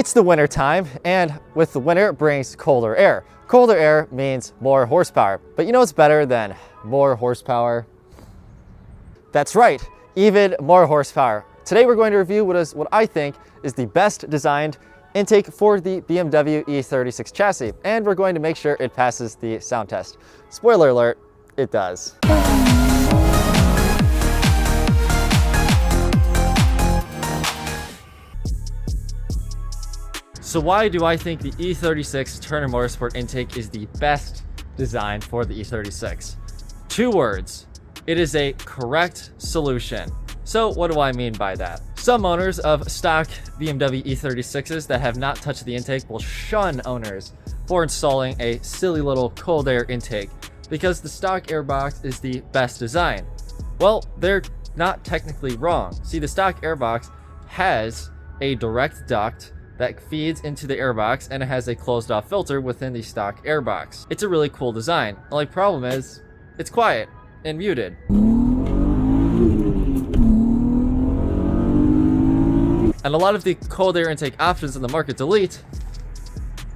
It's the winter time, and with the winter brings colder air. Colder air means more horsepower. But you know what's better than more horsepower? That's right, even more horsepower. Today we're going to review what I think is the best designed intake for the BMW E36 chassis, and we're going to make sure it passes the sound test. Spoiler alert, it does. So why do I think the E36 Turner Motorsport intake is the best design for the E36? 2 words. It is a correct solution. So what do I mean by that? Some owners of stock BMW E36s that have not touched the intake will shun owners for installing a silly little cold air intake because the stock airbox is the best design. Well, they're not technically wrong. See, the stock airbox has a direct duct that feeds into the airbox, and it has a closed off filter within the stock airbox. It's a really cool design. The only problem is it's quiet and muted. And a lot of the cold air intake options in the market delete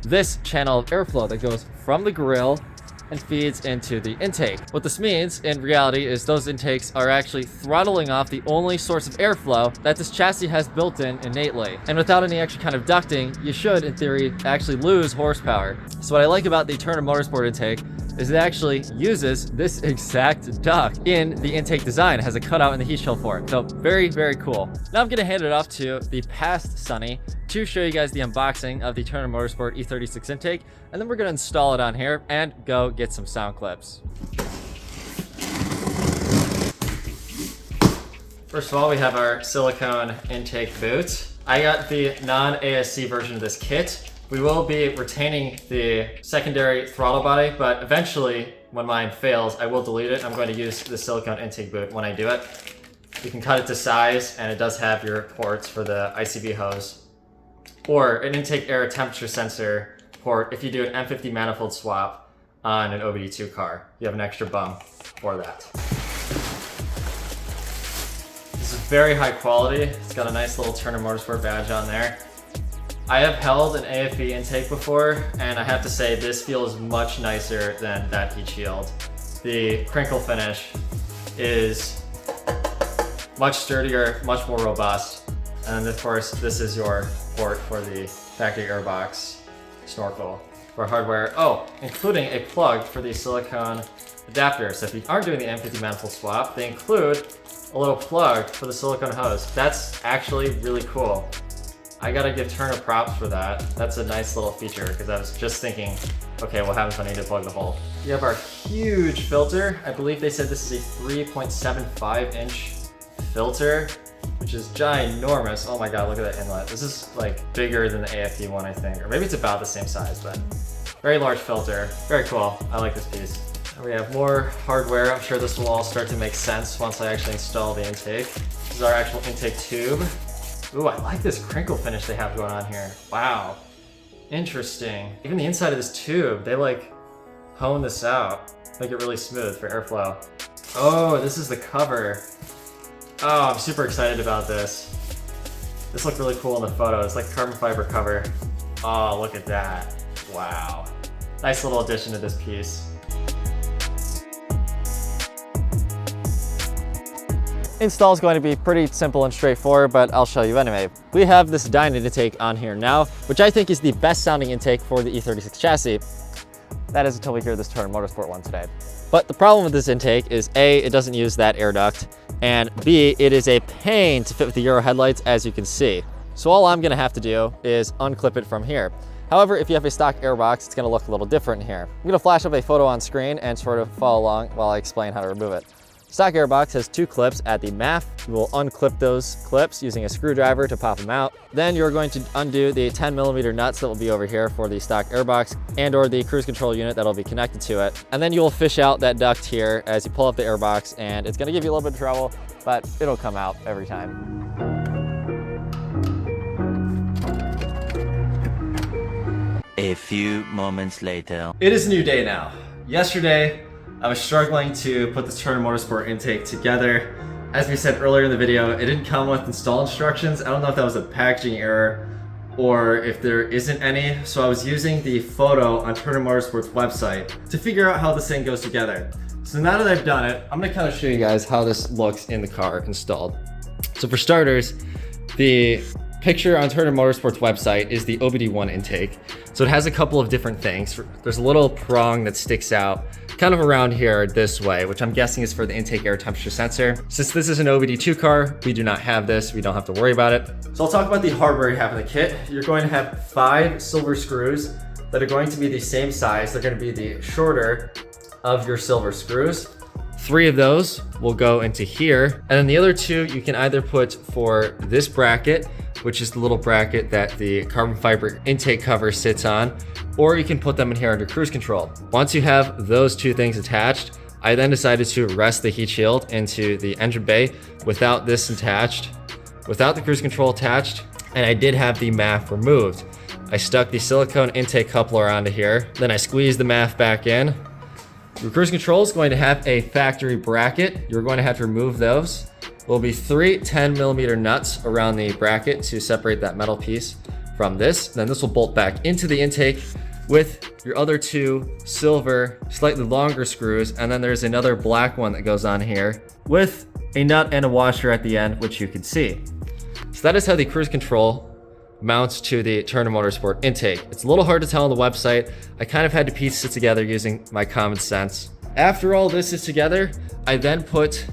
this channel of airflow that goes from the grill and feeds into the intake. What this means in reality is those intakes are actually throttling off the only source of airflow that this chassis has built in innately. And without any extra kind of ducting, you should, in theory, actually lose horsepower. So what I like about the Turner Motorsport intake is it actually uses this exact duct in the intake design. It has a cutout in the heat shield for it. So very, very cool. Now I'm gonna hand it off to the past Sunny to show you guys the unboxing of the Turner Motorsport E36 intake, and then we're gonna install it on here and go get some sound clips. First of all, we have our silicone intake boot. I got the non-ASC version of this kit. We will be retaining the secondary throttle body, but eventually, when mine fails, I will delete it. I'm going to use the silicone intake boot when I do it. You can cut it to size, and it does have your ports for the ICB hose, or an intake air temperature sensor port if you do an M50 manifold swap on an OBD2 car. You have an extra bump for that. This is very high quality. It's got a nice little Turner Motorsport badge on there. I have held an AFE intake before, and I have to say this feels much nicer than that heat shield. The crinkle finish is much sturdier, much more robust. And of course, this is your port for the factory airbox snorkel for hardware. Oh, including a plug for the silicone adapter. So if you aren't doing the M50 manifold swap, they include a little plug for the silicone hose. That's actually really cool. I gotta give Turner props for that. That's a nice little feature because I was just thinking, okay, what happens when I need to plug the hole? We have our huge filter. I believe they said this is a 3.75 inch filter, which is ginormous. Oh my God, look at that inlet. This is like bigger than the AFD one, I think, or maybe it's about the same size, but very large filter. Very cool. I like this piece. And we have more hardware. I'm sure this will all start to make sense once I actually install the intake. This is our actual intake tube. Ooh, I like this crinkle finish they have going on here. Wow, interesting. Even the inside of this tube, they like hone this out, make it really smooth for airflow. Oh, this is the cover. Oh, I'm super excited about this. This looked really cool in the photo. It's like carbon fiber cover. Oh, look at that. Wow. Nice little addition to this piece. Install is going to be pretty simple and straightforward, but I'll show you anyway. We have this Dinan intake on here now, which I think is the best sounding intake for the E36 chassis. That is until we hear this Turner Motorsport one today. But the problem with this intake is A, it doesn't use that air duct, and B, it is a pain to fit with the Euro headlights, as you can see. So all I'm gonna have to do is unclip it from here. However, if you have a stock airbox, it's gonna look a little different here. I'm gonna flash up a photo on screen and sort of follow along while I explain how to remove it. Stock airbox has 2 clips at the MAF. You will unclip those clips using a screwdriver to pop them out. Then you're going to undo the 10mm nuts that will be over here for the stock airbox and or the cruise control unit that'll be connected to it. And then you will fish out that duct here as you pull up the airbox, and it's gonna give you a little bit of trouble, but it'll come out every time. A few moments later. It is a new day now. Yesterday, I was struggling to put this Turner Motorsport intake together. As we said earlier in the video, it didn't come with install instructions. I don't know if that was a packaging error or if there isn't any. So I was using the photo on Turner Motorsport's website to figure out how this thing goes together. So now that I've done it, I'm gonna kind of show you guys how this looks in the car installed. So for starters, the picture on Turner Motorsport's website is the OBD1 intake. So it has a couple of different things. There's a little prong that sticks out kind of around here this way, which I'm guessing is for the intake air temperature sensor. Since this is an OBD2 car, we do not have this. We don't have to worry about it. So I'll talk about the hardware you have in the kit. You're going to have 5 silver screws that are going to be the same size. They're going to be the shorter of your silver screws. 3 of those will go into here. And then the other 2 you can either put for this bracket, which is the little bracket that the carbon fiber intake cover sits on, or you can put them in here under cruise control. Once you have those 2 things attached, I then decided to rest the heat shield into the engine bay without this attached, without the cruise control attached, and I did have the MAF removed. I stuck the silicone intake coupler onto here, then I squeezed the MAF back in. Your cruise control is going to have a factory bracket. You're going to have to remove those. There'll be 3 10mm nuts around the bracket to separate that metal piece from this. Then this will bolt back into the intake with your other 2 silver, slightly longer screws. And then there's another black one that goes on here with a nut and a washer at the end, which you can see. So that is how the cruise control mounts to the Turner Motorsport intake. It's a little hard to tell on the website. I kind of had to piece it together using my common sense. After all this is together, I then put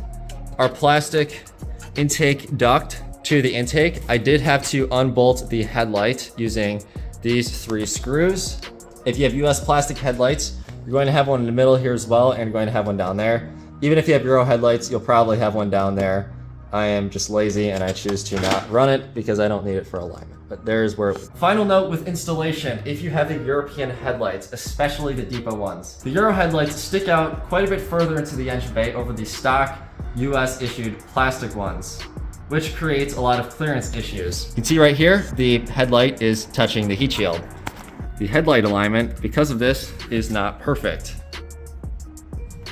our plastic intake duct to the intake. I did have to unbolt the headlight using these 3 screws. If you have US plastic headlights, you're going to have one in the middle here as well, and you're going to have one down there. Even if you have Euro headlights, you'll probably have one down there. I am just lazy and I choose to not run it because I don't need it for alignment. But there's where. Final note with installation, if you have the European headlights, especially the depot ones, the Euro headlights stick out quite a bit further into the engine bay over the stock US issued plastic ones, which creates a lot of clearance issues. You can see right here, the headlight is touching the heat shield. The headlight alignment, because of this, is not perfect.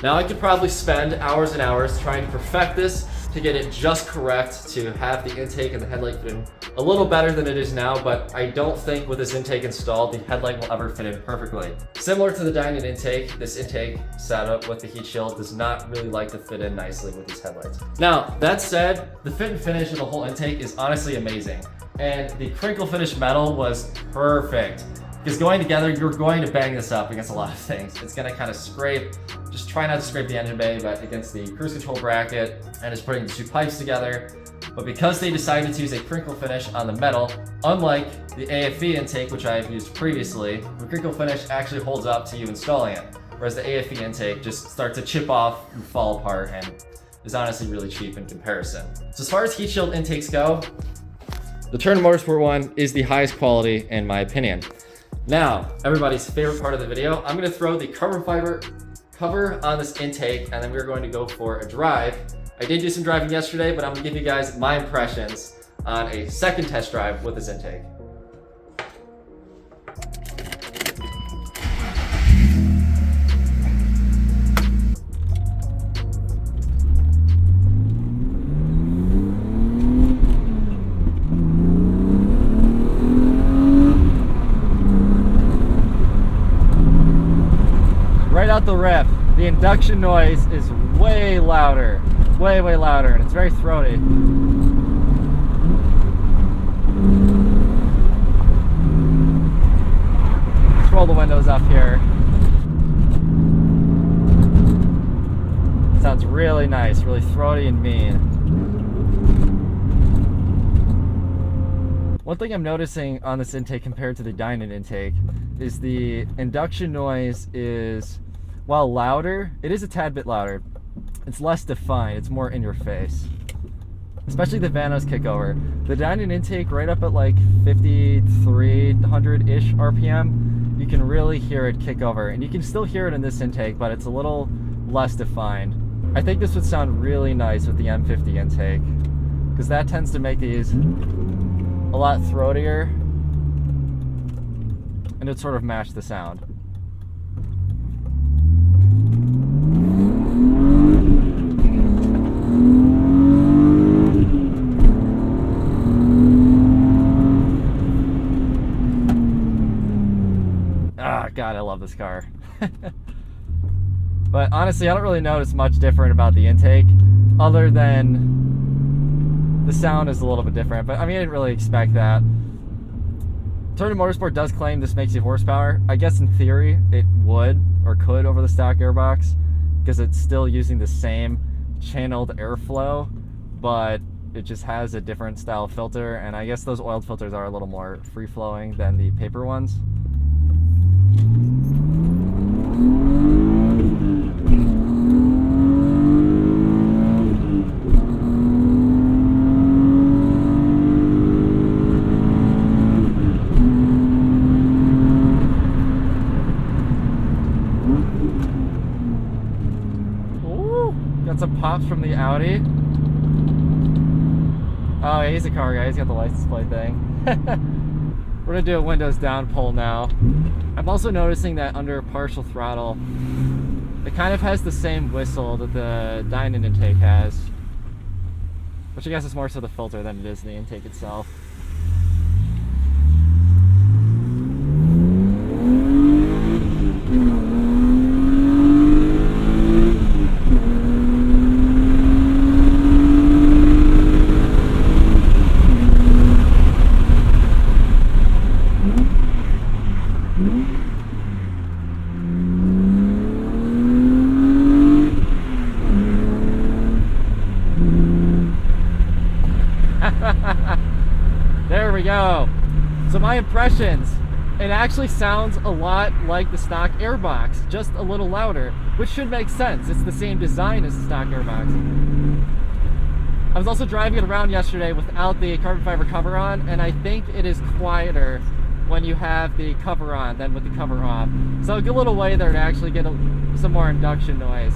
Now I could probably spend hours and hours trying to perfect this to get it just correct, to have the intake and the headlight fit in a little better than it is now, but I don't think with this intake installed, the headlight will ever fit in perfectly. Similar to the Dinan intake, this intake setup with the heat shield does not really like to fit in nicely with these headlights. Now, that said, the fit and finish of the whole intake is honestly amazing. And the crinkle finish metal was perfect. Because going together, you're going to bang this up against a lot of things. It's gonna kind of scrape, just try not to scrape the engine bay, but against the cruise control bracket, and it's putting the 2 pipes together. But because they decided to use a crinkle finish on the metal, unlike the AFE intake, which I've used previously, the crinkle finish actually holds up to you installing it. Whereas the AFE intake just starts to chip off and fall apart and is honestly really cheap in comparison. So as far as heat shield intakes go, the Turner Motorsport one is the highest quality in my opinion. Now, everybody's favorite part of the video, I'm gonna throw the carbon fiber cover on this intake, and then we're going to go for a drive. I did do some driving yesterday, but I'm gonna give you guys my impressions on a second test drive with this intake. Right out the rip, the induction noise is way louder, way louder, and it's very throaty. Let's roll the windows up here. Sounds really nice, really throaty and mean. One thing I'm noticing on this intake compared to the Dinan intake is the induction noise is, while louder, it is a tad bit louder. It's less defined, it's more in your face. Especially the Vanos kickover. The Dinan intake right up at like 5,300-ish RPM, you can really hear it kick over. And you can still hear it in this intake, but it's a little less defined. I think this would sound really nice with the M50 intake, because that tends to make these a lot throatier, and it sort of match the sound. God, I love this car. But honestly, I don't really notice much different about the intake, other than the sound is a little bit different. But I mean, I didn't really expect that. Turner Motorsport does claim this makes you horsepower. I guess in theory it would, or could, over the stock airbox, because it's still using the same channeled airflow, but it just has a different style filter, and I guess those oiled filters are a little more free-flowing than the paper ones. Ooh, got some pops from the Audi. Oh, yeah, he's a car guy. He's got the license plate thing. We're gonna do a windows down pull now. I'm also noticing that under partial throttle, it kind of has the same whistle that the Dinan intake has, which I guess is more so the filter than it is the intake itself. There we go. So my impressions, it actually sounds a lot like the stock airbox, just a little louder, which should make sense. It's the same design as the stock airbox. I was also driving it around yesterday without the carbon fiber cover on, and I think it is quieter when you have the cover on than with the cover off. So a good little way there to actually get some more induction noise.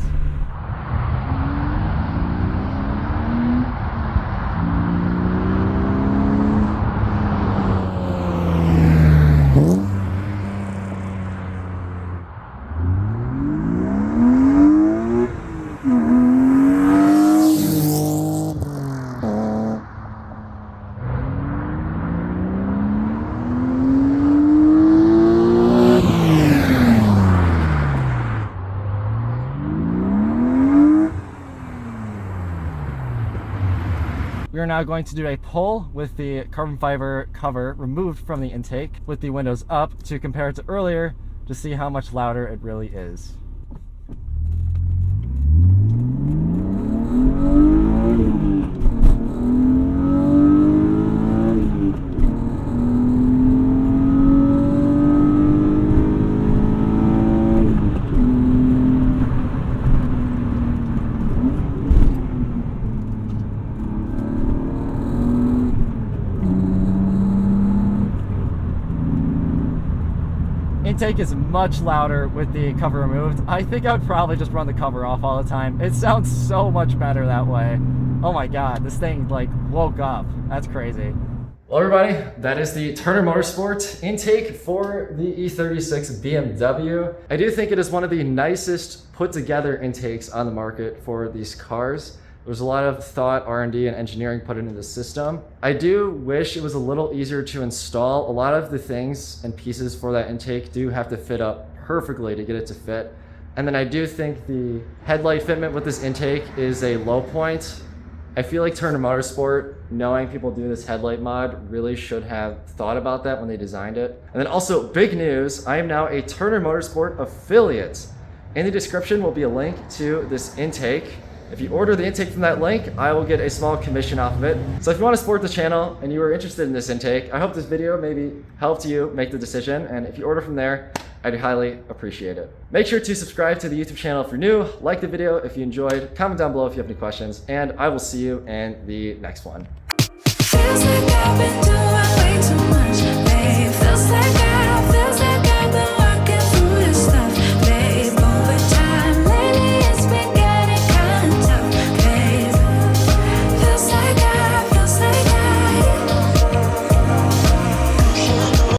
We are now going to do a pull with the carbon fiber cover removed from the intake with the windows up to compare it to earlier to see how much louder it really is. Intake is much louder with the cover removed. I think I would probably just run the cover off all the time. It sounds so much better that way. Oh my god, this thing like woke up. That's crazy. Well everybody, that is the Turner Motorsport intake for the E36 BMW. I do think it is one of the nicest put together intakes on the market for these cars. There's a lot of thought, R&D, and engineering put into the system. I do wish it was a little easier to install. A lot of the things and pieces for that intake do have to fit up perfectly to get it to fit. And then I do think the headlight fitment with this intake is a low point. I feel like Turner Motorsport, knowing people do this headlight mod, really should have thought about that when they designed it. And then also, big news, I am now a Turner Motorsport affiliate. In the description will be a link to this intake. If you order the intake from that link, I will get a small commission off of it. So if you want to support the channel and you are interested in this intake, I hope this video maybe helped you make the decision. And if you order from there, I'd highly appreciate it. Make sure to subscribe to the YouTube channel if you're new, like the video if you enjoyed, comment down below if you have any questions, and I will see you in the next one.